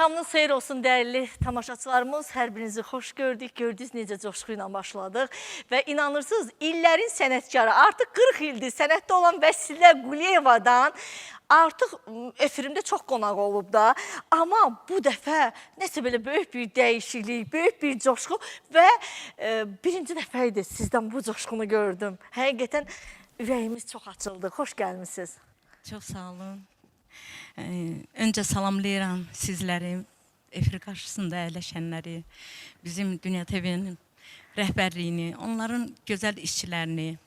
Axşamınız xeyir olsun dəyərli tamaşaçılarımız. Hər birinizi xoş gördük. Gördünüz necə coşqu ilə başladıq. Və inanırsınız, illərin sənətkarı, artıq 40 ildir sənətdə olan Vəsilə Quliyevadan artıq efirimdə çox qonaq olub da. Amma bu dəfə nəsə belə böyük bir dəyişiklik, böyük bir coşqu və birinci dəfə idi sizdən bu coşqunu gördüm. Həqiqətən ürəyimiz çox açıldı. Xoş gəlmisiniz. Çox sağ olun. Öncə salamlayıram sizləri, efir qarşısında əyləşənləri, bizim Dünya TV-nin rəhbərliyini, onların gözəl işçilərini,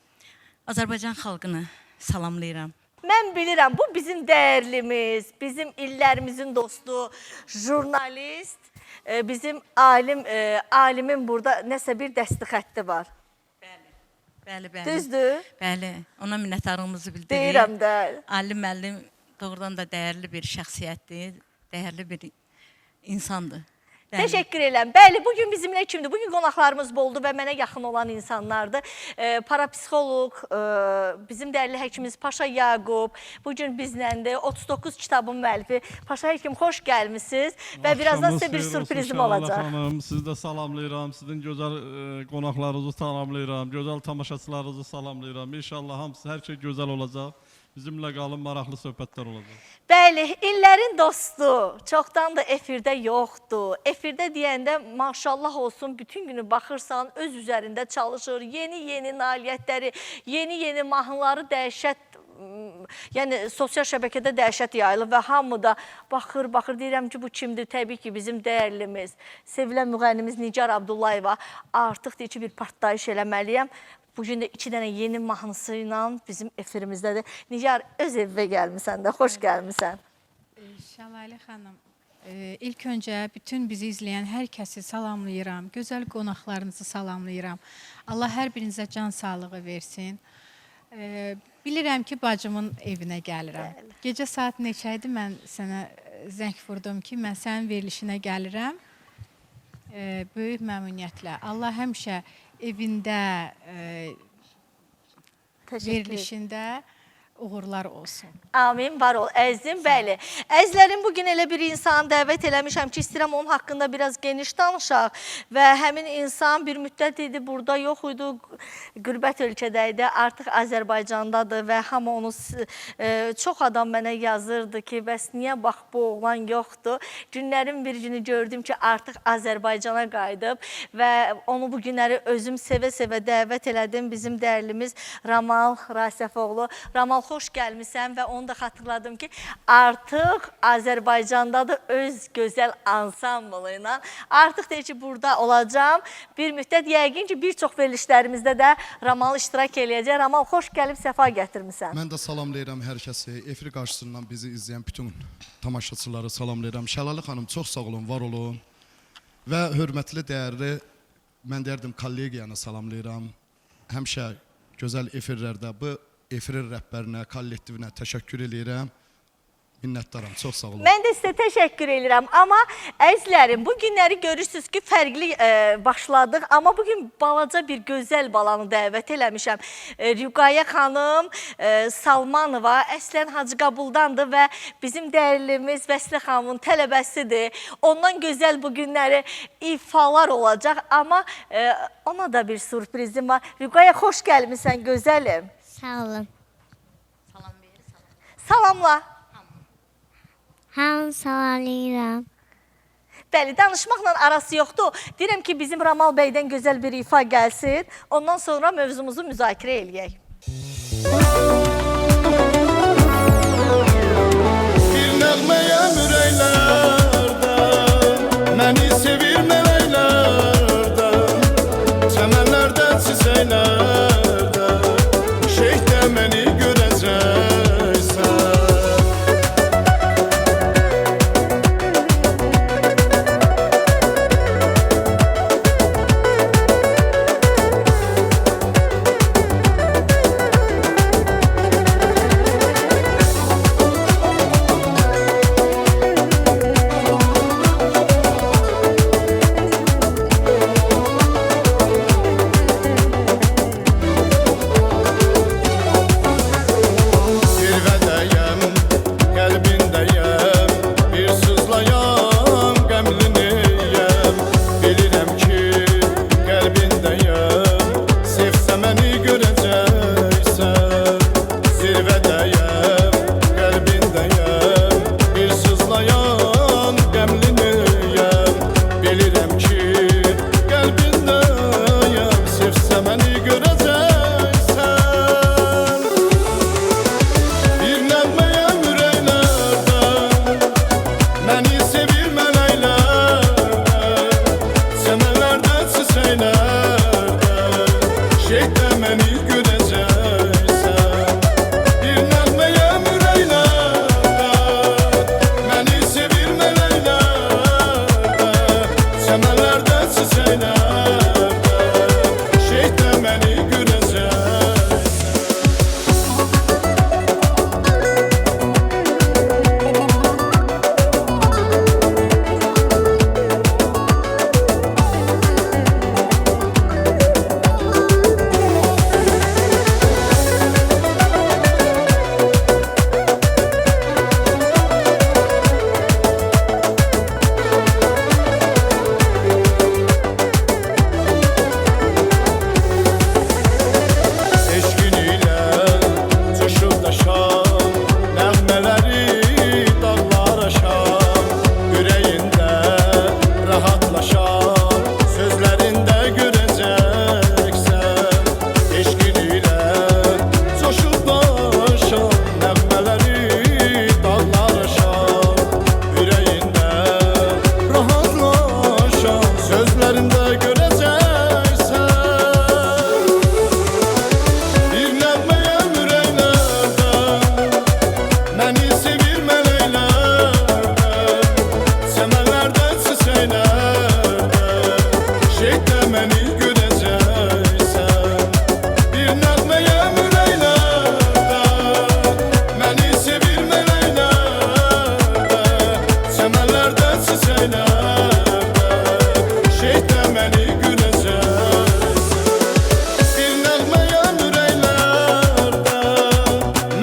Azərbaycan xalqını salamlayıram. Mən bilirəm, bu bizim dəyərlimiz, bizim illərimizin dostu, jurnalist, bizim alimin burada nəsə bir dəsti xətti var. Bəli. Düzdür? Bəli, ona minnətdarlığımızı bildiririk. Deyirəm də. Ali müəllim doğrudan da dəyərli bir şəxsiyyətdir, dəyərli bir insandır. Bəli. Teşekkür edirəm. Bəli, bugün bizimlə kimdir? Bugün qonaqlarımız boldu və mənə yaxın olan insanlardır. Parapsixoloq, bizim dəyərli həkimimiz Paşa Yaqub, bugün bizləndir. 39 kitabın müəllifi. Paşa həkim, xoş gəlmisiniz və birazdan sizə bir sürprizim olacaq. Xanım, sizi də salamlayıram, sizin gözəl qonaqlarınızı salamlayıram, gözəl tamaşaçılarınızı salamlayıram. İnşallah hamısı, hər şey gözəl olacaq. Bizimlə qalın, maraqlı söhbətlər olacaq. Bəli, illərin dostu, çoxdan da efirdə yoxdur. Efirdə deyəndə maşallah olsun, bütün günü baxırsan, öz üzərində çalışır, yeni nailiyyətləri, yeni mahnıları dəhşət, yəni sosial şəbəkədə dəhşət yayılır və hamı da baxır, deyirəm ki, bu kimdir? Təbii ki, bizim dəyərlimiz, sevilən müğənnimiz Nigar Abdullayeva. Artıq deyir ki, bir partlayış eləməliyəm. Bugün də 2 dənə yeni mahnısı ilə bizim efirimizdədir. Nigar, öz evə gəlmisən də, xoş gəlmisən. Şəlalə xanım, ilk öncə bütün bizi izləyən hər kəsi salamlayıram. Gözəl qonaqlarınızı salamlayıram. Allah hər birinizə can sağlığı versin. Bilirəm ki, bacımın evinə gəlirəm. Gecə saat neçə idi, mən sənə zəng vurdum ki, mən sənin verilişinə gəlirəm. Böyük məmnuniyyətlə. Allah həmişə evində, verilişində uğurlar olsun. Amin, var ol. Əzizim, bəli. Əzizlərim, bugün elə bir insanı dəvət eləmişəm ki, istəyirəm onun haqqında biraz geniş danışaq və həmin insan bir müddət idi, burada yox idi, qürbət ölkədə idi, artıq Azərbaycandadır və hamı onu, çox adam mənə yazırdı ki, bəs niyə bax bu oğlan yoxdur? Günlərin bir günü gördüm ki, artıq Azərbaycana qayıdıb və onu bu günləri özüm sevə-sevə dəvət elədim. Bizim dəyərlimiz Ramal Rasəfoğlu. Ramal, xoş gəlmisən və onu da xatırladım ki, artıq Azərbaycandadır öz gözəl ansamblı ilə. Artıq deyir ki, burada olacam. Bir müddət yəqin ki, bir çox verilişlərimizdə də Ramal iştirak eləyəcək. Ramal, xoş gəlib, səfa gətirmisən. Mən də salamlayıram hər kəsi. Efir qarşısından bizi izləyən bütün tamaşaçıları salamlayıram. Şəlalə xanım, çox sağ olun, var olun. Və hörmətli, dəyərli, mən deyərdim, kollegiyanı salamlayıram. Həmişə gözəl efirlərdə bu efirin rəhbərinə, kollektivinə təşəkkür edirəm. Minnətdaram, çox sağ olun. Mən də sizə təşəkkür edirəm. Amma əzizlərim, bu günləri görürsünüz ki, fərqli başladıq. Amma bugün balaca bir gözəl balanı dəvət eləmişəm. Rüqayyə xanım Salmanova əslən Hacıqabuldandır və bizim dəyərlimiz Vəsilə xanımın tələbəsidir. Ondan gözəl bu günləri ifalar olacaq. Amma ona da bir sürprizim var. Rüqayyə, xoş gəlmisən, gözəlim. Sağ olun. Salamla. Hamı salamlayıram. Bəli, danışmaqla arası yoxdur. Deyirəm ki, bizim Ramal bəydən gözəl bir ifa gəlsin. Ondan sonra mövzumuzu müzakirə eləyək. Bir nəğməyəm ürəklərdə, məni sevir mələklərdə, çəmənlərdə, çiçəklərdə, şeyhdə məni görəcəksən.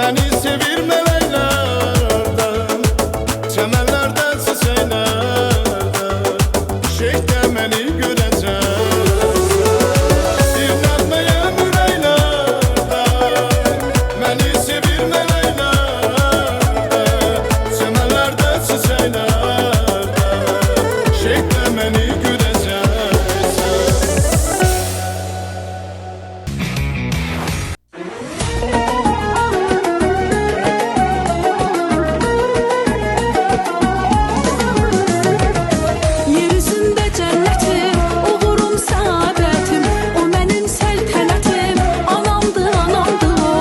Məni sevir mələklərdən Çəmənlərdə çiçəklərdən Şeyhdə məni görəcək Bir nəğməyəm ürəklərdən Məni sevir mələklərdən Çəmənlərdə çiçəklərdən Şeyhdə məni Yeryüzündə cənnətim, uğurum səadətim, o mənim səltənətim, anamdır, anamdır o.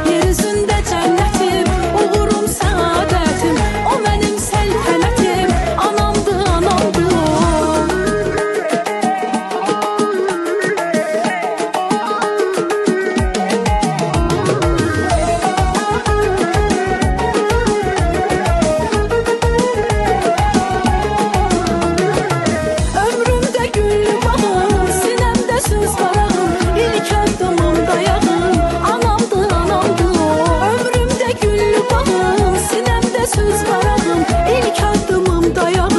Yeryüzündə cənnətim, uğurum səadətim, o mənim səltənətim, anamdır, anamdır o. Ömrümdə güllü bağım, sinəmdə söz varağım, ilk addımım dayağım, anamdır, anamdır o. Ömrümdə güllü bağım, sinəmdə söz varağım, ilk addımım dayağım,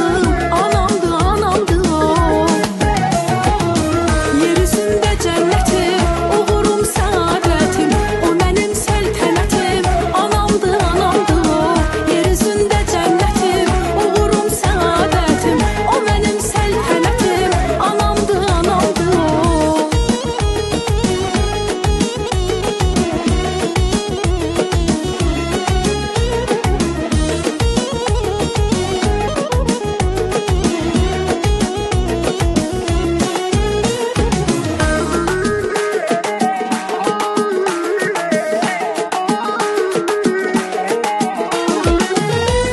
anamdır, anamdır o. Yeryüzündə cənnətim, uğurum səadətim, o mənim səltənətim, anamdır, anamdır o. Yeryüzündə cənnətim, uğurum səadətim, o mənim səltənətim, anamdır, anamdır o.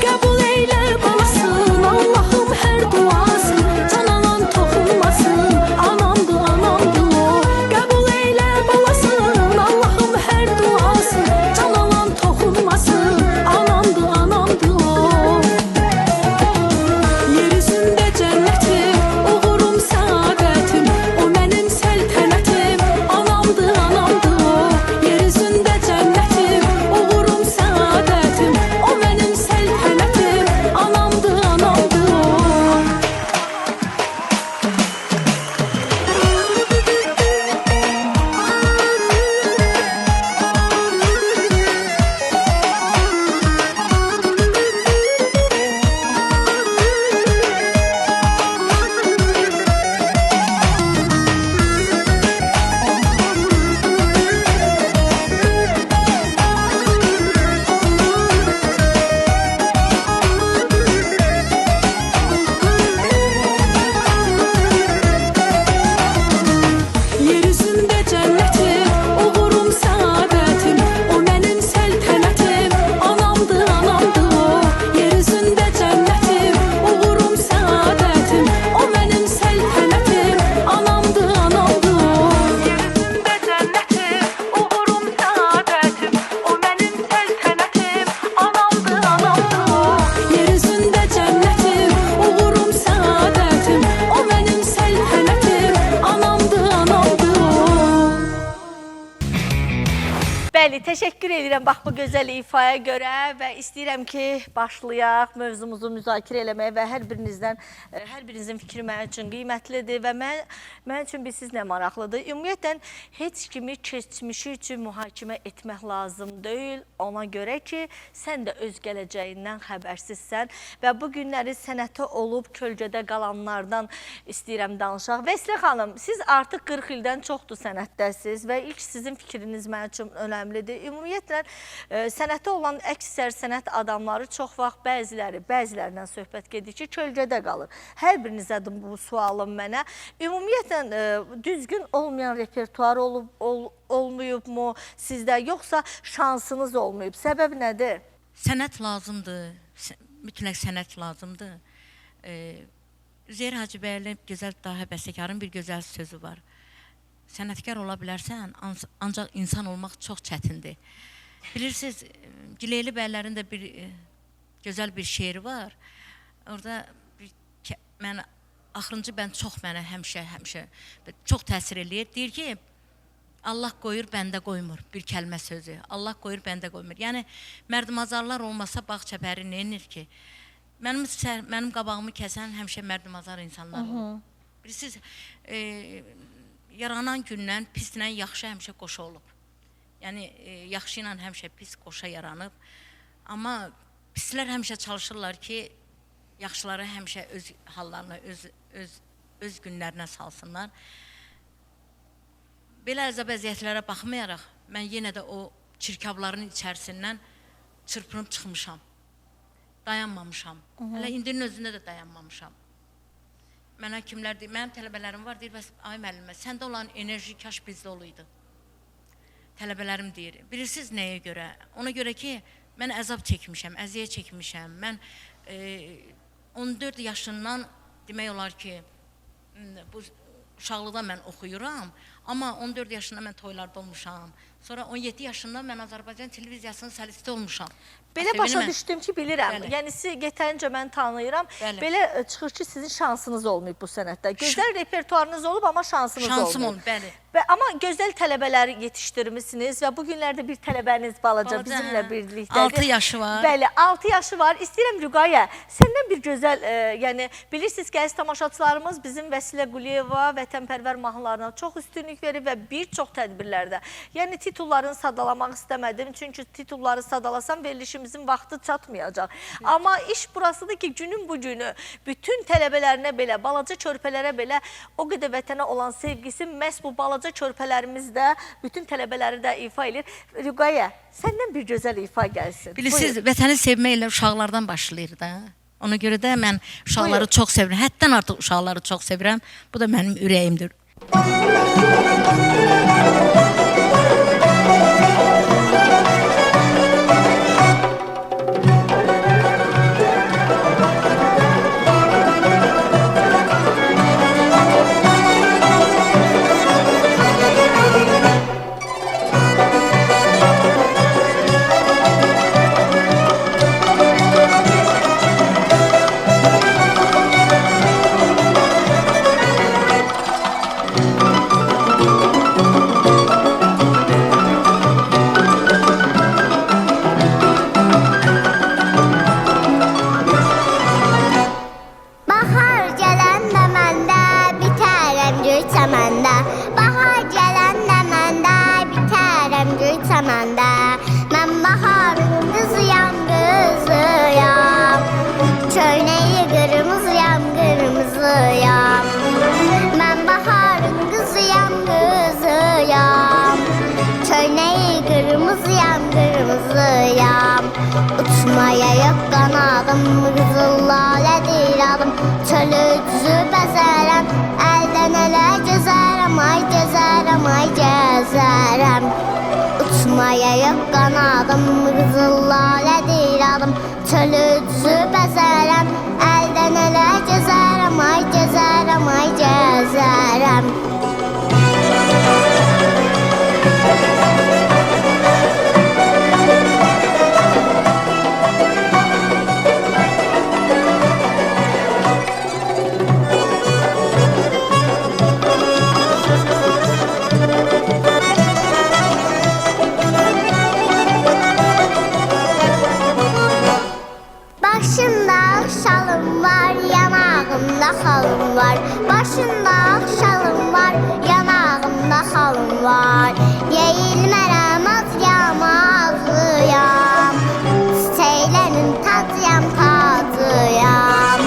Qəbul eylə balasın, Allahım hər duasın, can alan toxunmasın, anamdır, anamdır o. Qəbul eylə balasın, Allahım hər duasın, can alan toxunmasın, anamdır, anamdır o. Yeryüzündə cənnətim, uğurum səadətim, o mənim səltənətim, anamdır, anamdır o. Yeryüzündə cənnətim, uğurum səadətim, o mənim səltənətim, anamdır, anamdır o. Yeryüzündə cənnətim, uğurum səadətim, o mənim səltənətim, anamdır, anamdır o. Yeryüzündə cənnətim, uğurum səadətim, o mənim səltənətim, anamdır, anamdır o. Yeryüzündə cənnətim, uğurum səadətim, o mənim səltənətim, anamdır, anamdır o. Yeryüzündə cənnətim, uğurum səadətim, o mənim səltənətim, anamdır, anamdır o. Bəli, təşəkkür edirəm bax bu gözəl ifaya görə və istəyirəm ki, başlayaq mövzumuzu müzakirə eləməyə və hər birinizin fikri mənim üçün qiymətlidir və mən üçün sizlə maraqlıdır. Ümumiyyətlə, heç kimi keçmişi üçün mühakimə etmək lazım deyil. Ona görə ki, sən də öz gələcəyindən xəbərsizsən və bu günləri sənətə olub kölgədə qalanlardan istəyirəm danışaq. Vəslə xanım, siz artıq 40 ildən çoxdur sənətdəsiz və ilk sizin fikriniz mənim üçün önəmlidir. Ümumiyyətlə, sənətə olan əksər sənət adamları çox vaxt bəzilərindən söhbət gedir ki, kölgədə qalır. Hər birinizədir bu sualım mənə. Ümumiyyətlə, düzgün olmayan repertuar olmayıbmı sizdə, yoxsa şansınız olmayıb? Səbəb nədir? Sənət lazımdır, mütləq sənət lazımdır. Üzeyir Hacıbəyli gözəl dahi bəstəkarın bir gözəl sözü var. Sənətkar ola bilərsən, ancaq insan olmaq çox çətindir. Bilirsiniz, Gileyli bəylərin də bir gözəl bir şeiri var. Orada axırıncı bənd çox mənə həmişə çox təsir eləyir. Deyir ki, Allah qoyur, bəndə qoymur. Bir kəlmə sözü. Allah qoyur, bəndə qoymur. Yəni mərdimazarlar olmasa bağ çəpəri neyinir ki? Mənim qabağımı kəsən həmişə mərdimazar insanlar olur. Bilirsiniz, yaranan gündən pislə yaxşı həmişə qoşa olub. Yəni yaxşı ilə həmişə pis qoşa yaranıb. Amma pislər həmişə çalışırlar ki, yaxşıları həmişə öz hallarına, öz günlərinə salsınlar. Belə əzab-əziyyətlərə baxmayaraq, mən yenə də o çirkabların içərisindən çırpınıb çıxmışam. Dayanmamışam. Hələ indinin özündə də dayanmamışam. Mənə kimlər deyir, mənim tələbələrim var, deyir, bəs ay müəllimə, səndə olan enerji kaş bizdə oluydu. Tələbələrim deyir, bilirsiniz nəyə görə? Ona görə ki, mən əzab çəkmişəm, əziyyət çəkmişəm. Mən 14 yaşından demək olar ki, bu uşaqlıqda mən oxuyuram, amma 14 yaşında mən toylarda olmuşam. Sonra 17 yaşında mən Azərbaycan televiziyasının solisti olmuşam. Belə başa düşdüm ki, bilirəm. Bəli. Yəni sizi yetərincə mən tanıyıram. Bəli. Belə çıxır ki, sizin şansınız olmayıb bu sənətdə. Gözəl repertuarınız olub, amma şansınız olmayıb. Şansım olub, bəli. Amma gözəl tələbələri yetişdirmişsiniz və bu günlərdə bir tələbəniz balaca bizimlə birlikdədir. 6 yaşı var. Bəli, 6 yaşı var. İstəyirəm Rüqayyə, səndən bir gözəl, yəni bilirsiniz ki, əziz tamaşaçılarımız bizim Vəsilə Quliyeva vətənpərvər mahnılarına çox üstünlük verir və bir çox tədbirlərdə. Yəni titullarını sadalamaq istəmədim, çünki titulları sadalasam verilişimizin vaxtı çatmayacaq. Amma iş burasıdır ki, günün bu günü bütün tələbələrinə belə, balaca körpələrə belə o qədər vətənə olan sevgisi məhz bu balaca körpələrimizdə bütün tələbələri də ifa edir. Rüqayyə, səndən bir gözəl ifa gəlsin. Bilirsiniz, vətəni sevməklə uşaqlardan başlayır da. Ona görə də mən uşaqları çox sevirəm. Həddən artıq uşaqları çox sevirəm. Bu da mənim ürəyimdir. Bahar gələndə məndə bitərəm göy çəməndə. Bahar gələndə məndə bitərəm göy çəməndə. Mən baharın qızıyam, qızıyam. Köynəyi qırmızıyam, qırmızıyam. Mən baharın qızıyam, qızıyam. Köynəyi qırmızıyam, qırmızıyam. Uçmaya yox qanadım, qızıl lalədir adım. Çölü düzü bəzərəm, əldən ələ gəzərəm, ay gəzərəm, ay gəzərəm. Uçmaya yox qanadım, qızıl lalədir adım. Çölü düzü bəzərəm, əldən ələ gəzərəm, ay gəzərəm, ay gəzərəm. Başında şalım var, yanağımda xalım var. Başında şalım var, yanağımda xalım var. Yeyilmərəm az yamazlıyam. Çiçəklərin tacıyam, tacıyam.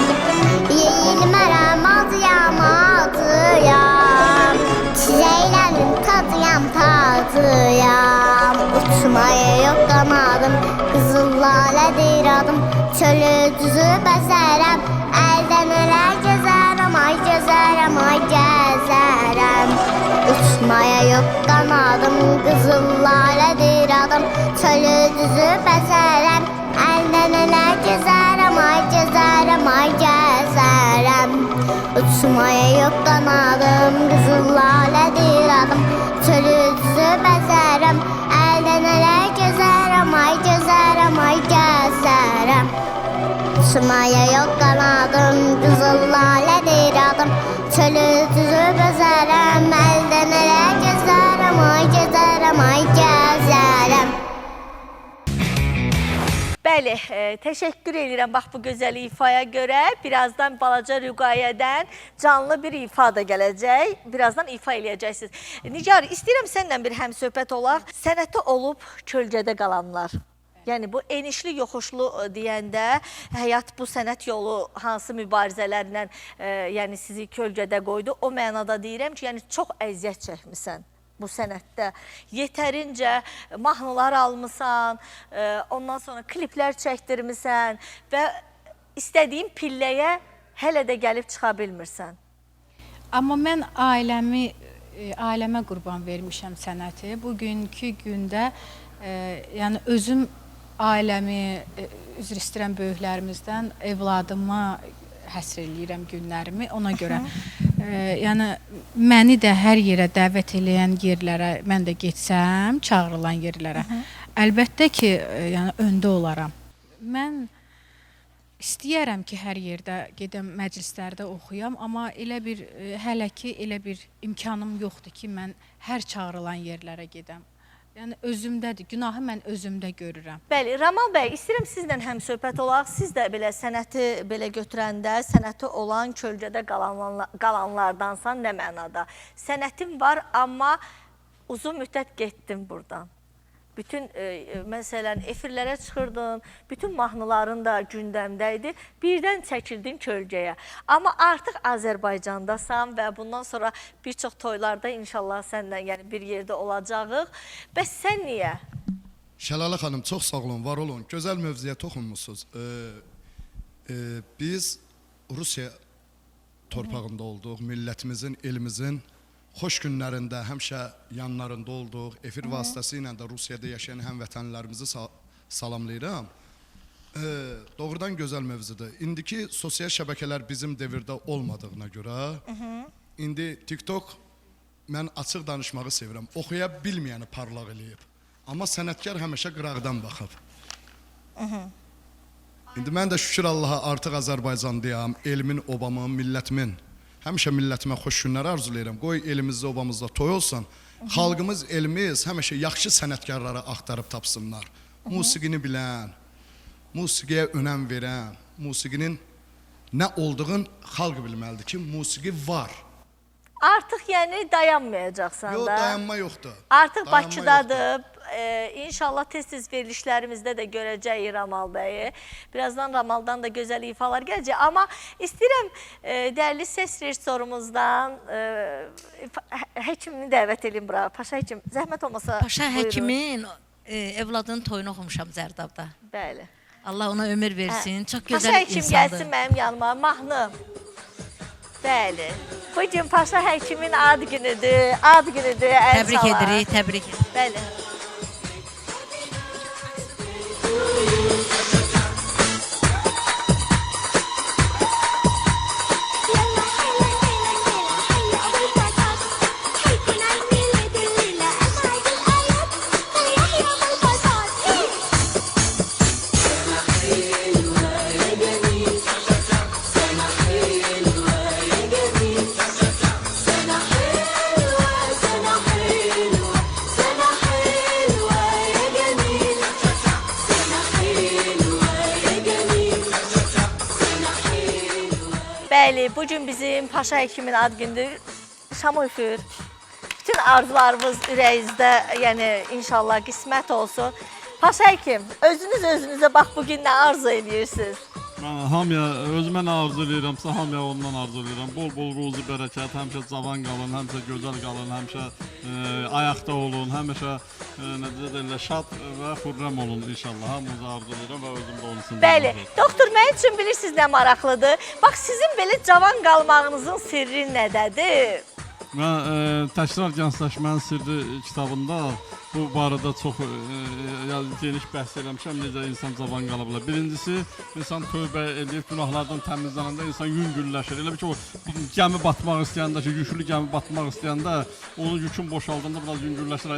Yeyilmərəm az yamazlıyam. Çiçəklərin tacıyam, tacıyam. Uçmaya yox qanadım, qızıl lalədir adım. Çölü düzü bəzərəm, əldən ələ gəzərəm, ay gəzərəm, ay gəzərəm. Uçmaya yox qanadım, qızıl lalədir adım. Çölü düzü bəzərəm, əldən ələ gəzərəm, ay gəzərəm, ay gəzərəm. Uçmaya yox qanadım, qızıl lalədir adım. Çölü düzü bəzərəm, əldən ələ gəzərəm, ay gəzərəm, ay gəzərəm. Uçmaya yox qanadım, qızıl lalədir adım. Çölü düzü bəzərəm, əldən ələ gəzərəm, ay Bəli, təşəkkür edirəm bax bu gözəl ifaya görə. Birazdan balaca Rüqayyədən canlı bir ifa da gələcək. Birazdan ifa eləyəcəksiniz. Nigar, istəyirəm səndən bir həmsöhbət olaq. Sənəti olub kölgədə qalanlar. Yəni bu enişli yoxuşlu deyəndə həyat bu sənət yolu hansı mübarizələrlə yəni sizi kölgədə qoydu? O mənada deyirəm ki, yəni çox əziyyət çəkmisən bu sənətdə. Yetərincə mahnılar almısan, ondan sonra kliplər çəkdirmisən və istədiyin pilləyə hələ də gəlib çıxa bilmirsən. Amma mən ailəmə qurban vermişəm sənəti. Bugünkü gündə yəni özüm ailəmi, üzr istəyirəm böyüklərimizdən, evladıma həsr eləyirəm günlərimi. Ona görə yəni məni də hər yerə dəvət eləyən yerlərə mən də getsəm, çağırılan yerlərə, əlbəttə ki, yəni öndə olaram. Mən istəyərəm ki, hər yerdə gedəm məclislərdə oxuyam, amma hələ ki elə bir imkanım yoxdur ki, mən hər çağırılan yerlərə gedəm. Yəni özümdədir, günahı mən özümdə görürəm. Bəli, Ramal bəy, istəyirəm sizlə həmsöhbət olaq. Siz də belə sənəti belə götürəndə, sənəti olan kölgədə qalanlardansan nə mənada? Sənətim var, amma uzun müddət getdim buradan. Bütün, məsələn, efirlərə çıxırdın, bütün mahnıların da gündəmdə idi. Birdən çəkildin kölgəyə. Amma artıq Azərbaycandasan və bundan sonra bir çox toylarda inşallah səndən yəni bir yerdə olacağıq. Bəs sən niyə? Şəlalə xanım, çox sağ olun, var olun. Gözəl mövzuya toxunmuşsunuz. Biz Rusiya torpağında olduq, millətimizin, elimizin xoş günlərində həmişə yanlarında olduq. Efir vasitəsilə də Rusiyada yaşayan həmvətənlərimizi salamlayıram. Doğrudan gözəl mövzudur. İndiki sosial şəbəkələr bizim devirdə olmadığına görə, indi TikTok mən açıq danışmağı sevirəm. Oxuya bilməyəni parlaq eləyib. Amma sənətkar həmişə qıraqdan baxıb. İndi mən də şükür Allaha artıq Azərbaycandayam, elimin, obamın, millətimin. Həmişə millətimə xoş günlər arzulayıram. Qoy elimizdə, obamızda toy olsun. Xalqımız, elimiz həmişə yaxşı sənətkarları axtarıb tapsınlar. Musiqini bilən, musiqiyə önəm verən, musiqinin nə olduğunu xalq bilməlidir ki, musiqi var. Artıq yəni dayanmayacaqsan da. Yox, dayanma yoxdur. Artıq Bakıdadır. İnşallah tez-tez verilişlərimizdə də görəcəyik Ramal bəyi. Birazdan Ramaldan da gözəl ifalar gələcək. Amma istəyirəm dəyərli səs rejissorumuzdan həkimini dəvət edin bura. Paşa həkim, zəhmət olmasa Paşa həkimin evladının toyunu oxumuşam Zərdabda. Bəli. Allah ona ömür versin. Çox Paşa gözəl həkim insandır. gəlsin mənim yanıma. Mahnı. Bəli. Bugün Paşa həkimin ad günüdür. Ad günüdür. Təbrik edirik, təbrik edirik. Bəli. Bəli, bugün bizim Paşa həkimin ad gündür. Şam üfür. Bütün arzularımız ürəyinizdə, yəni inşallah qismət olsun. Paşa həkim, özünüzə bax bugün nə arzu edirsiniz? Mən hamıya, özümə nə arzu edirəmsə, hamıya ondan arzu edirəm. Bol-bol ruzi bərəkət, həmişə cavan qalın, həmişə gözəl qalın, həmişə ayaqda olun, həmişə necə deyirlər, şad və xürrəm olun inşallah. Hamınızı arzu edirəm və özüm də onun üçün. Bəli, doktor, mənim üçün bilirsiniz nə maraqlıdır? Bax, sizin belə cavan qalmağınızın sirri nədədir? Mən Təkrar Gəncləşmənin Sirri kitabında bu barədə çox geniş bəhs eləmişəm, necə insan cavan qala bilər. Birincisi, insan tövbə edib, günahlardan təmizlənəndə insan yüngülləşir. Elə bir ki, o gəmi batmaq istəyəndə, yüklü gəmi batmaq istəyəndə, onun yükün boşaldığında biraz yüngülləşir.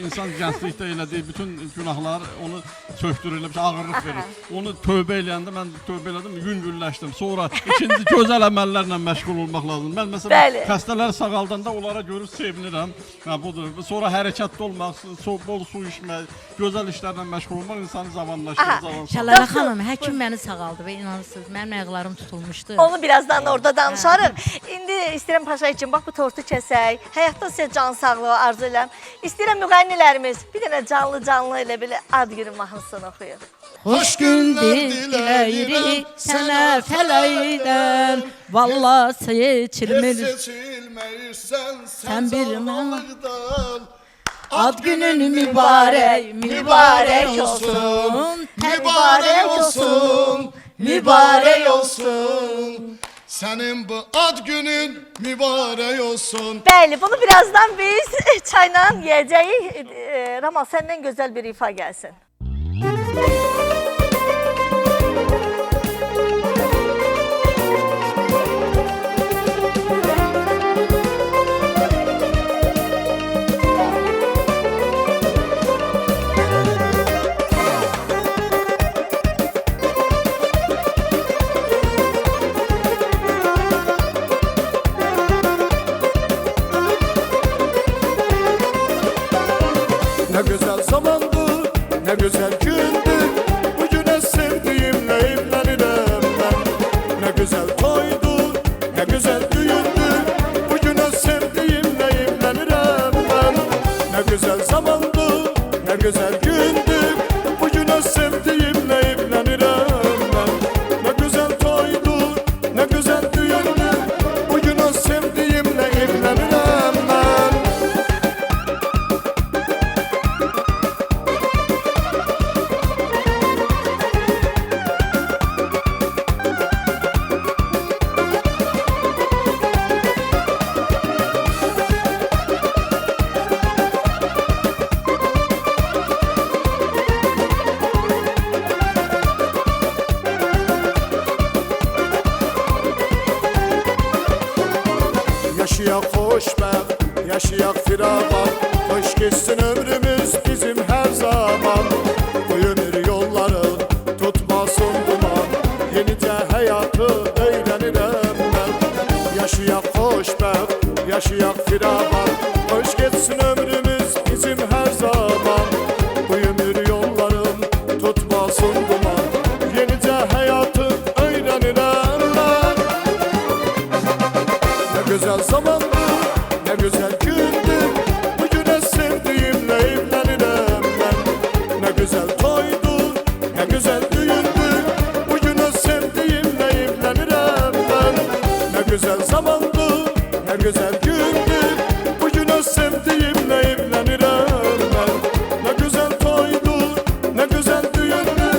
İnsan gənclikdə elədiyi bütün günahlar onu çöktürür, elə bir ki, ağırlıq verir. Onu tövbə eləyəndə, mən tövbə elədim, yüngülləşdim. Sonra ikinci gözəl əməllərlə məşğul olmaq lazım. Mən məsələn, xəstələr sağaldanda onlara görüb sevinirəm. Budur. Sonra hərəkətdə olmaq, bol su içmək, gözəl işlərlə məşğul olmaq insanı Aha. zamanlaşdırır. Şəlalə Doktor, xanım, həkim məni sağaldı və inanırsınız, mənim ayaqlarım tutulmuşdu. Onu birazdan orada danışarıq. İndi istəyirəm Paşa üçün bax bu tortu kəsək. Həyatda sizə can sağlığı arzu edirəm. İstəyirəm müğənnilərimiz bir dənə canlı elə belə ad günü mahnısını oxuyun. Xoş günlər diləyirik sənə fələkdən, valla seçilmir. Seçilməyirsən Sən bir zavallıqdan. Ad günün mübarək, mübarək olsun, Mübarək olsun, mübarək olsun. Sənin bu ad günün mübarək olsun. Bəli, bunu birazdan biz çayla yeyəcəyik. Ramal, səndən gözəl bir ifa gəlsin. Ne güzel zamandı, ne güzel gündü. Bugüne sevdiğimle evlenirim ben. Ne güzel toydu, ne güzel düğündü. Bugüne sevdiğimle evlenirim ben. Ne güzel zamandı, ne güzel gündü. Bugüne sevdiğimle evlenirim ben. Ne güzel toydu, ne güzel düğündü. Bugüne sevdiğimle evlenirim ben. Yaşayak xoşbəxt, yaşayak firavan. Xoş geçsin ömrümüz bizim her zaman. Bu ömür yolların tutmasın duman. Yenicə həyatı öyrənirəm mən. Yaşayak xoşbəxt, yaşayak firavan. Xoş geçsin ömrümüz bizim her zaman. Bu ömür yolların tutmasın duman. Yenicə həyatı öyrənirəm mən. Ne güzel zamandı, ne güzel gündü. Bugüne sevdiğimle evlenirim ben. Ne güzel toydu, ne güzel düğündü. Bugüne sevdiğimle evlenirim ben. Ne güzel zamandı, ne güzel gündü. Bugüne sevdiğimle evlenirim ben. Ne güzel toydu, ne güzel düğündü.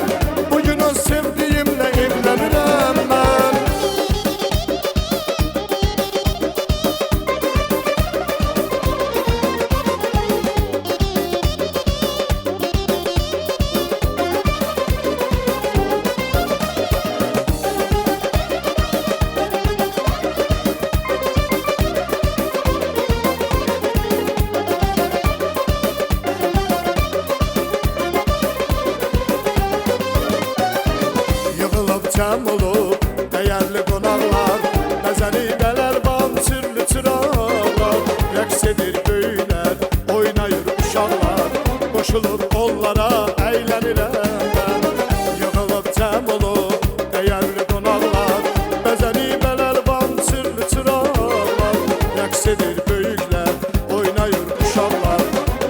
Bugüne sevdiğimle evlenirim ben. Yığılıb cəm olub dəyərli qonaqlar. Bəzəni gələr bam sirli çıraqlar. Rəqs edir böyüklər, oynayır uşaqlar. Qoşulub onlara əylənirəm mən. Yığılıb cəm olub dəyərli qonaqlar. Bəzəni gələr bam sirli çıraqlar. Rəqs edir böyüklər, oynayır uşaqlar.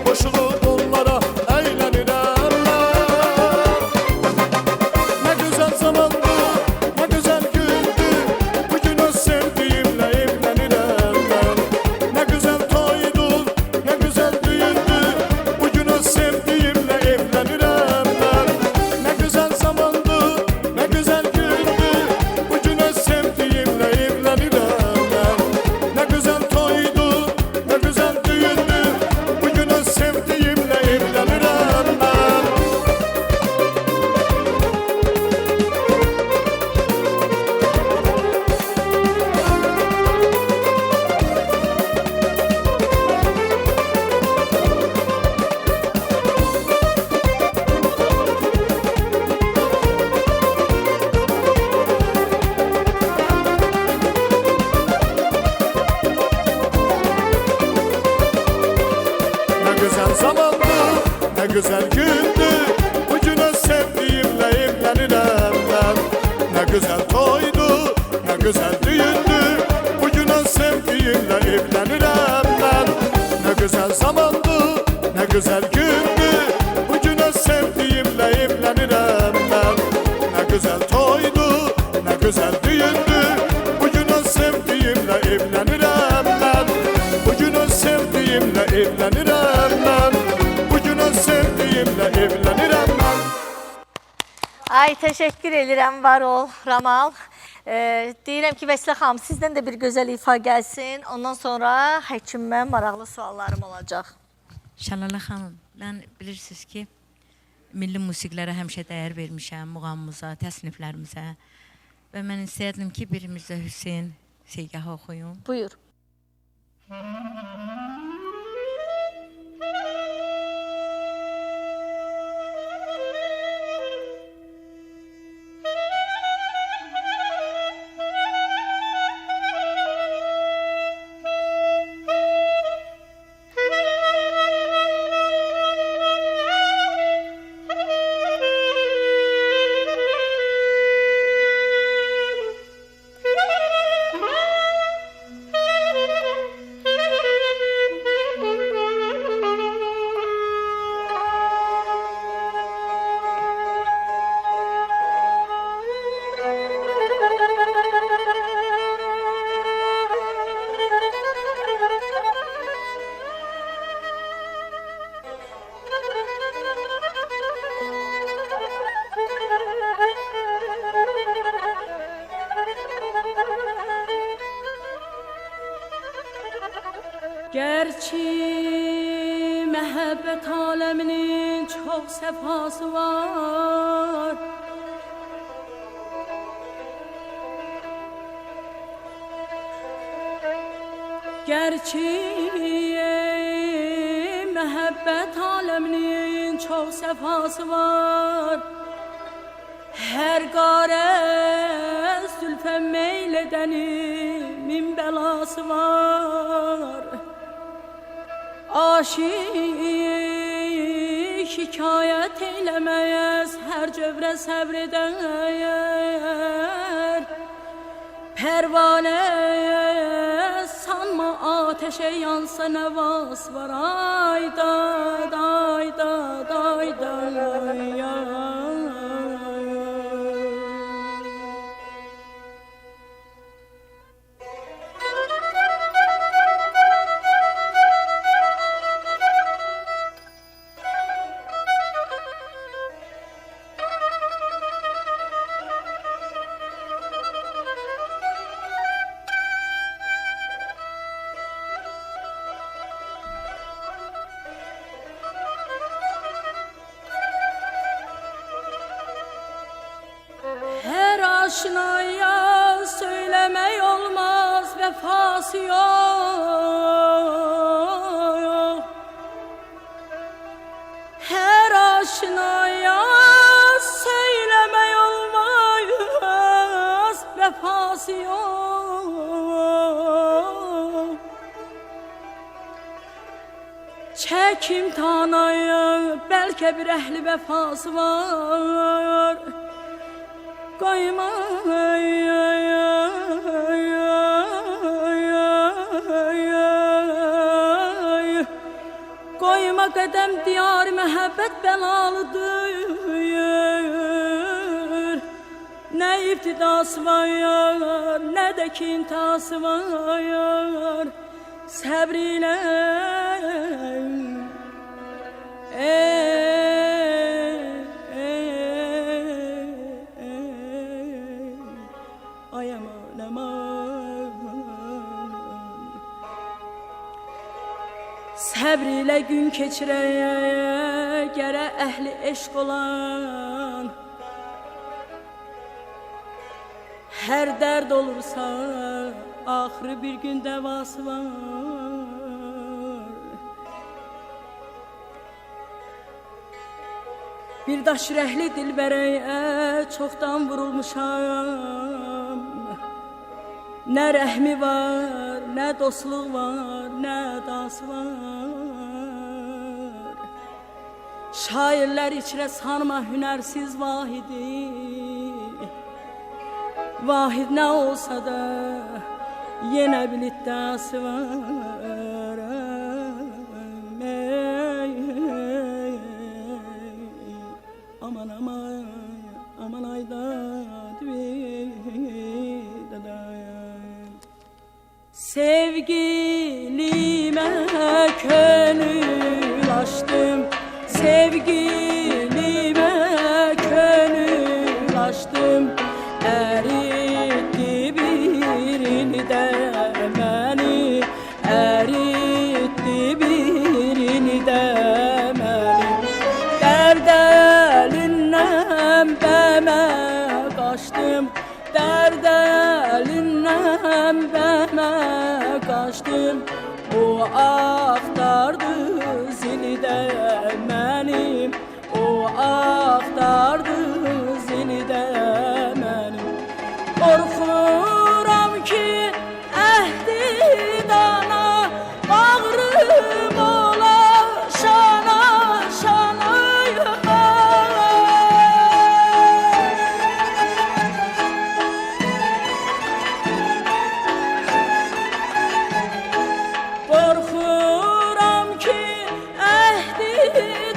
Qoşulub onlara əylənirəm mən. Ne güzel zamandı, ne güzel gündü. Bugüne sevdiğimle evlenirim ben. Ne güzel toydu, ne güzel düğündü. Bugüne sevdiğimle evlenirim ben. güzel gündür, bugün öz sevdiğimle evlenirəm ben. Ne güzel toydu, ne güzel düğündür, bugün öz sevdiğimle evlenirəm ben. Bugün öz sevdiğimle evlenirəm ben. Bugün öz sevdiğimle evlenirəm ben. Ay, teşekkür edirəm, var ol, Ramal. Deyirəm ki, Vəsilə xanım, sizdən də bir gözəl ifa gəlsin. Ondan sonra həkimə maraqlı suallarım olacaq. Şəlalə xanım, mən bilirsiniz ki, milli musiqilərə həmişə dəyər vermişəm, muğamımıza, təsniflərimizə. Və mən istəyərdim ki, birimizdə Hüseyn Seygahı oxuyun. Buyur. Gerçi mehabbet aleminin çok sefası var. Gerçi mehabbet aleminin çok sefası var. Her gare zülfe meyledenin belası var. Aşık şikayet eylemez, her cövrə səbreder. Pervane sanma ateşe yansa nevas var. Ayda dayda dayda ya. Aşinaya söylemek olmaz, vefası yok. Her aşinaya söylemek olmaz, vefası yok. Çek imtihanaya, belki bir ehli vefası var. Koyma koyma kadem diyar mehabbet belalıdır. Ne iftidası var, ne de kintası var. Sabriyle Səbriyle gün keçirəyə gərə əhli eşq olan. Hər dərd olursa axırı bir gün dəvası var. Bir daş ürəkli dilbərəyə çoxdan vurulmuşam. Nə rəhmi var, nə dostluq var, nə dası var. Şairlər içrə sanma hünərsiz vahidi. Vahid nə olsa da yenə bir iddiası var. aman ayda sevgilime könül açtım, sevgilime könül açtım, eritti birini de beni, eritti birini de beni. Derd elinden beme kaçtım, derd elinden beme kaçtım. O aktardı zili de benim, o aktardı zili de benim. Korkuram ki ehdi dana, bağrım ola şana şana. Korkuram ki ehdi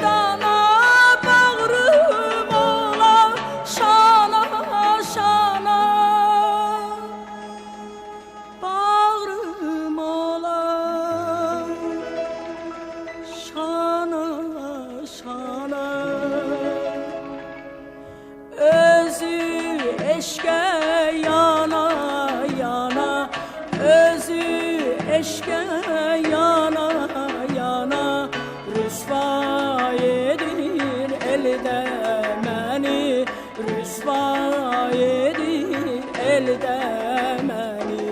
dana, bağrım ola şana şana. Bağrım ola şana şana. Özü eşke yana yana, özü eşke yana yana. Rüsva edir elde məni, rüsva edir elde məni.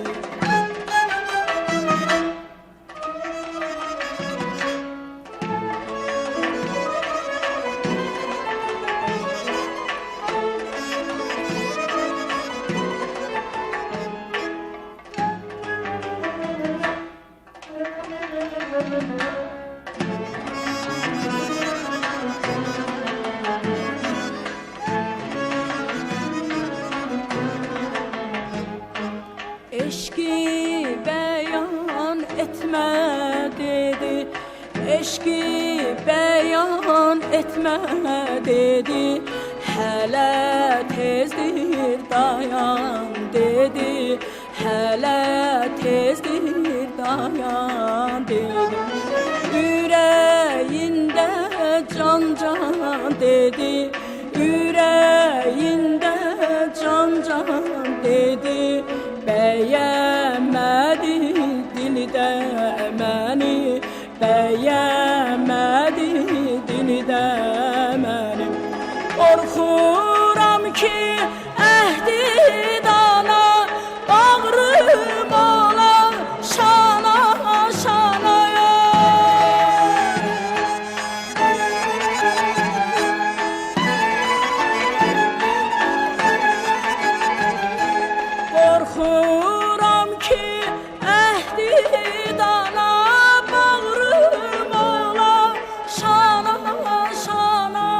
Eşki beyan etme dedi, eşki beyan etme dedi. Hele tezdir dayan dedi, hele tezdir dayan dedi. Yüreğinde can can dedi, yüreğinde can can dedi. Beğenmedi dili de beni, beğenmedi dili de beni. Korkuram ki ehdi dana, bağrım ola şana şana. Korkuram ki ehdi dana, bağrım ola şana şana.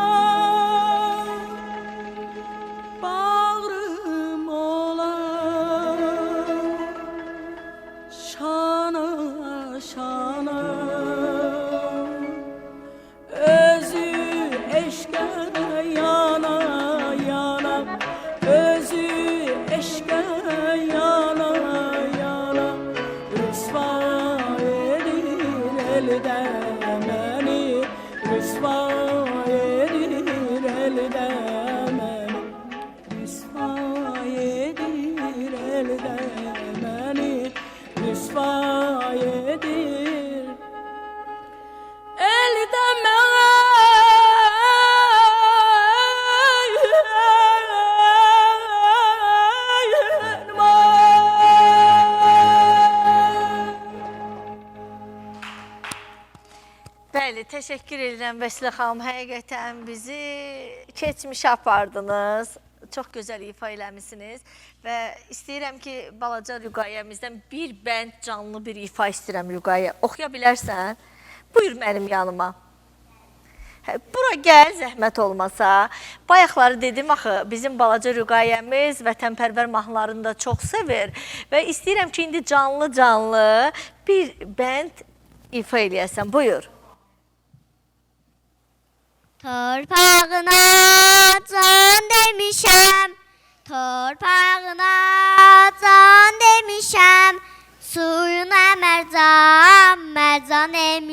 Bağrım ola şana şana. Özü eşke yana yana, özü eşke yana yana. Rüsva edir elde beni, rüsva edir elde beni, rüsva edir elde beni, rüsva edir elde Bəli, təşəkkür edirəm Vəsilə xanım. Həqiqətən bizi keçmişə apardınız. Çox gözəl ifa eləmisiniz və istəyirəm ki, balaca Rüqayyəmizdən bir bənd canlı bir ifa istəyirəm Rüqayyə. Oxuya bilərsən? Buyur mənim yanıma. Bura gəl, zəhmət olmasa. Bayaqları dedim axı, bizim balaca Rüqayyəmiz vətənpərvər mahnılarını da çox sevir və istəyirəm ki, indi canlı bir bənd ifa eləyəsən. Buyur. Torpağına can demiş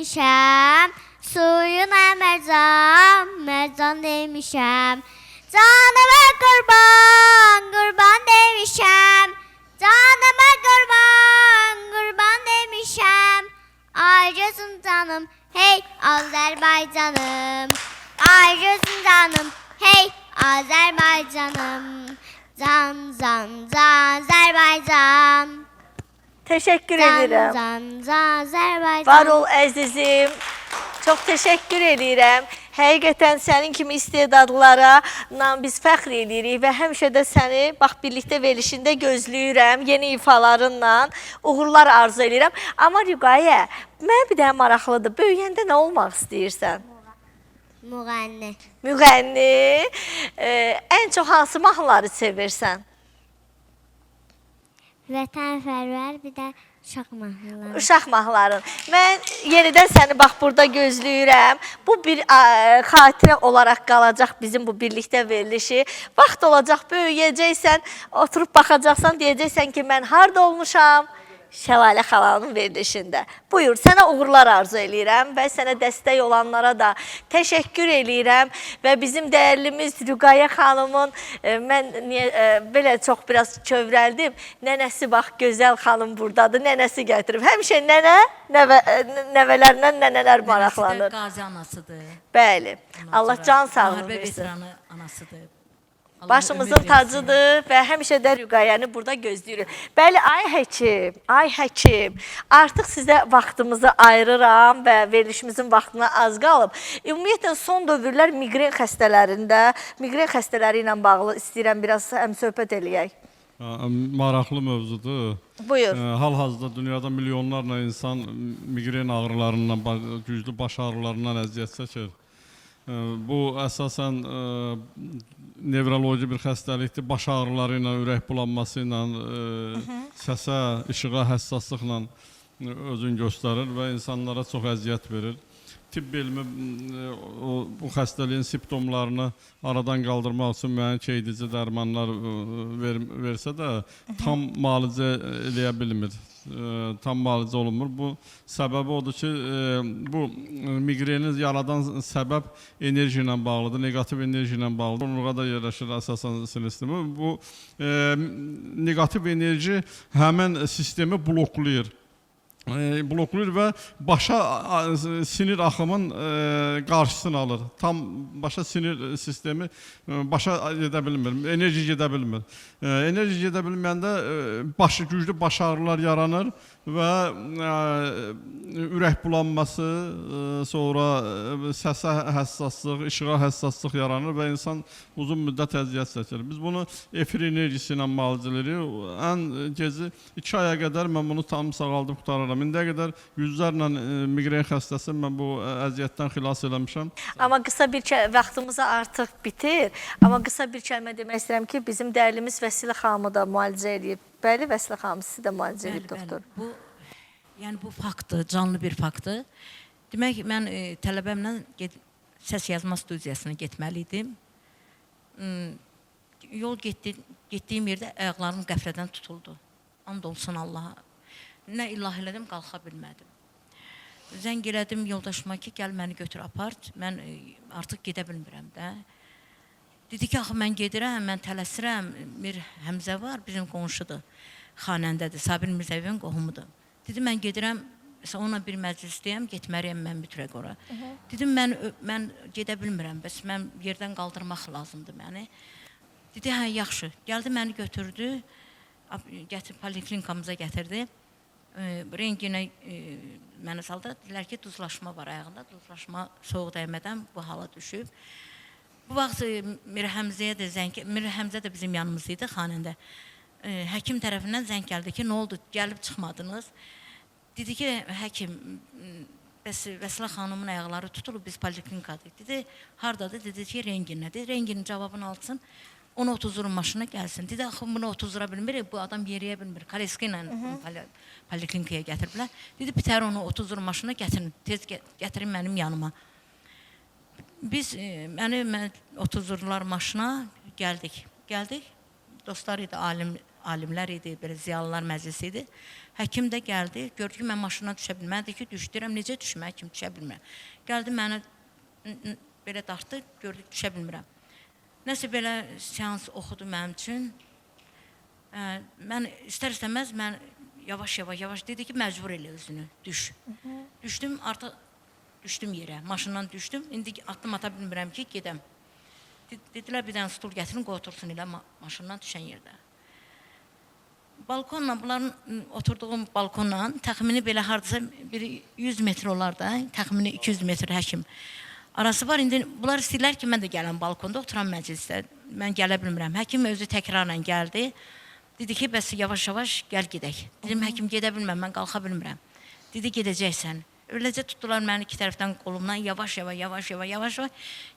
demişəm, suyuna mərcan, mərcan demişəm. Canıma qurban, qurban demişəm. Canıma qurban, qurban demişəm. Ay gözüm canım, hey Azərbaycanım. Ay gözüm canım, hey Azərbaycanım. Can, can, can, Azərbaycan. Teşekkür Can, ederim. can, can, Azərbaycan. Var ol əzizim. Çox təşəkkür edirəm. Həqiqətən sənin kimi istedadlara biz fəxr edirik və həmişə də səni bax birlikdə verilişində gözləyirəm yeni ifalarınla. Uğurlar arzu edirəm. Amma Rüqayyə, mənə bir dənə maraqlıdır. Böyüyəndə nə olmaq istəyirsən? Müğənni. Müğənni. Ən çox hansı mahnıları sevirsən? Vətənpərvər, bir də uşaq mahnıları. Uşaq mahnıların. Mən yenidən səni bax burada gözləyirəm. Bu bir xatirə olaraq qalacaq bizim bu birlikdə verilişi. Vaxt olacaq, böyüyəcəksən, oturub baxacaqsan, deyəcəksən ki, mən harda olmuşam? Şəlalə xalanın verilişində. Buyur, sənə uğurlar arzu eləyirəm və sənə dəstək olanlara da təşəkkür eləyirəm və bizim dəyərlimiz Rüqayyə xanımın, mən belə çox biraz kövrəldim, nənəsi bax, gözəl xanım buradadır, nənəsi gətirib. Həmişə nənə, nəvələrlə nənələr maraqlanır. Qazi anasıdır. Bəli, Allah can sağlığı Müharibə versin. veteranı anasıdır. Allah Başımızın ömür versin. tacıdır və həmişə də Rüqayyəni burada gözləyirik. Bəli, ay həkim, artıq sizə vaxtımızı ayırıram və verilişimizin vaxtına az qalıb. Ümumiyyətlə, son dövrlər migren xəstələri ilə bağlı istəyirəm biraz həm söhbət eləyək. Maraqlı mövzudur. Buyur. Hal-hazırda dünyada milyonlarla insan migren ağrılarından, güclü baş ağrılarından əziyyət çəkir. Bu əsasən nevroloji bir xəstəlikdir. Baş ağrıları ilə, ürək bulanması ilə, səsə, işığa həssaslıqla özünü göstərir və insanlara çox əziyyət verir. Tibb elmi bu xəstəliyin simptomlarını aradan qaldırmaq üçün müəyyən edici dərmanlar versə də tam müalicə eləyə bilmir. Tam müalicə olunmur. Bu səbəbi odur ki, bu migreni yaradan səbəb enerji ilə bağlıdır, negativ enerji ilə bağlıdır. Onluğa da yerləşir əsasən sinir sistemi. Bu negativ enerji həmin sistemi bloklayır. Bloklayır və başa sinir axımın qarşısını alır. Tam başa sinir sistemi başa gedə bilmir, enerji gedə bilmir. Enerji gedə bilməyəndə güclü baş ağrılar yaranır və ürək bulanması, sonra səsə həssaslıq, işığa həssaslıq yaranır və insan uzun müddət əziyyət çəkir. Biz bunu efir enerjisi ilə müalicələyirik. Ən gezi 2 aya qədər mən bunu tam sağaldıb qutarıram. İndiyə qədər yüzlərlə migren xəstəsi mən bu əziyyətdən xilas eləmişəm. Amma qısa bir vaxtımız artıq bitir. Amma qısa bir kəlmə demək istəyirəm ki, bizim dəyərlimiz Vəsilə xanımı da müalicə edib. Bəli, Vəsilə xanım, sizi də müalicə edib doktor. Yəni bu faktdır, canlı bir faktdır. Demək, mən tələbəmlə səs yazma studiyasına getməli idim. Yol getdiyim yerdə ayaqlarım qəflədən tutuldu. And olsun Allaha. Nə illah elədim, qalxa bilmədim. Zəng elədim yoldaşıma ki, gəl məni götür apar. Mən artıq gedə bilmirəm də. Dedi ki, axı mən gedirəm, mən tələsirəm. Bir Həmzə var, bizim qonşudur, xanəndədir, Sabir Mirzəyevin qohumudur. Dedi, mən gedirəm, ona bir məclisdəyəm, getməliyəm mən mütləq ora. Dedim, mən gedə bilmirəm, bəs mən yerdən qaldırmaq lazımdır məni. Dedi, hə, yaxşı. Gəldi, məni götürdü, poliklinikamıza gətirdi. Renginə məni saldı, dedilər ki, duzlaşma var ayağında, duzlaşma soğuq dəymədən bu hala düşüb. Bu vaxt Mir Həmzə də bizim yanımızdaydı, xanəndə. Həkim tərəfindən zəng gəldi ki, nə oldu, gəlib çıxmadınız? Dedi ki, həkim, Vəsilə xanımın ayaqları tutulub, biz poliklinikadayıq. Dedi, haradadır? Dedi ki, renginədir. Renginin cavabını alsın, onu 30 maşına gəlsin. Dedi, axı, bunu 30 bilmir, bu adam yeriyə bilmir. Kaleski ilə poliklinikaya gətiriblər. Dedi, bitər onu 30 maşına gətirin, tez gətirin mənim yanıma. Biz, mən 30-lar maşına gəldik. Dostlar idi, alimlər idi, belə ziyalılar məclisi idi. Həkim də gəldi, gördü ki, mən maşından düşə bilməm. Dedi ki, düşdürəm, necə düşmə, həkim düşə bilmirəm. Gəldi, mənə belə dartdı, gördü, düşə bilmirəm. Nəsə belə seans oxudu mənim üçün. Mən istər-istəməz, mən yavaş dedi ki, məcbur elə özünü, düş. Düşdüm, artıq düşdüm yerə, maşından düşdüm. İndi addım ata bilmirəm ki, gedəm. Dedilər, bir dənə stul gətirin, qoy otursun elə maşından düşən yerdə. Balkonla, bunların oturduğum balkonla təxmini belə hardasa 100 metr olar da, təxmini 200 metr həkim arası var. İndi bunlar istəyirlər ki, mən də gələm balkonda, oturan məclisdə. Mən gələ bilmirəm. Həkim özü təkrarla gəldi. Dedi ki, bəs yavaş-yavaş gəl gedək. Dedim, həkim gedə bilməm, mən qalxa bilmirəm. Dedi, gedəcəksən. Öyləcə tutdular məni iki tərəfdən qolumdan, yavaş-yavaş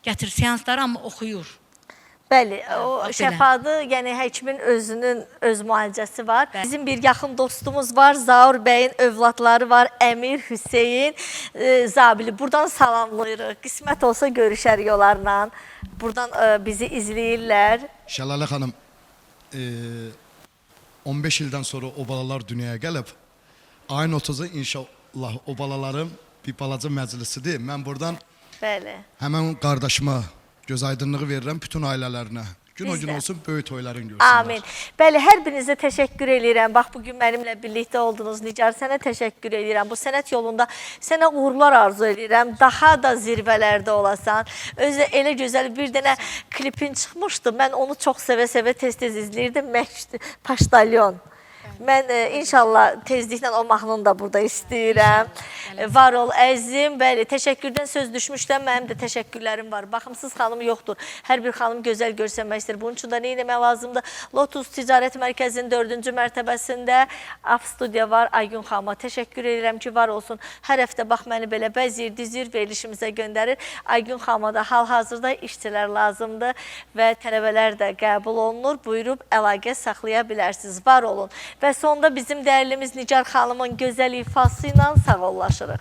gətir seansları, amma oxuyur. Bəli, o şəfadır, yəni həkimin özünün öz müalicəsi var. Bizim bir yaxın dostumuz var, Zaur bəyin övladları var, Əmir, Hüseyin, Zabili. Buradan salamlayırıq, qismət olsa görüşərik onlarla. Buradan bizi izləyirlər. Şəlalə xanım, 15 ildən sonra o balalar dünyaya gəlib, ayın 30-u inşallah o balaların bir balaca məclisidir. Mən buradan həmən qardaşıma göz aydınlığı verirəm bütün ailələrinə. Gün o gün olsun, böyük toyların görsünlər. Amin. Bəli, hər birinizə təşəkkür edirəm. Bax, bugün mənimlə birlikdə oldunuz. Nicar, sənə təşəkkür edirəm. Bu sənət yolunda sənə uğurlar arzu edirəm. Daha da zirvələrdə olasan. Özü elə gözəl bir dənə klipin çıxmışdı. Mən onu çox sevə-sevə tez-tez izləyirdim. Paştalyon. Mən inşallah tezliklə o mahnını da burada istəyirəm. Var ol əzizim, bəli, təşəkkürdən söz düşmüşdən mənim də təşəkkürlərim var. Baxımsız xanım yoxdur. Hər bir xanım gözəl görsənmək istəyir. Bunun üçün də nə etmək lazımdır? Lotus Ticarət Mərkəzinin 4-cü mərtəbəsində AF studiya var. Aygün xanıma təşəkkür edirəm ki, var olsun. Hər həftə bax məni belə bəzir, dizir, verilişimizə göndərir. Aygün xanıma da hal-hazırda işçilər lazımdır və tələbələr də qəbul olunur. Buyurub əlaqə saxlaya bilərsiniz. Var olun. Və sonda bizim dəyərlimiz Nicar xanımın gözəl ifası ilə sağollaşırıq.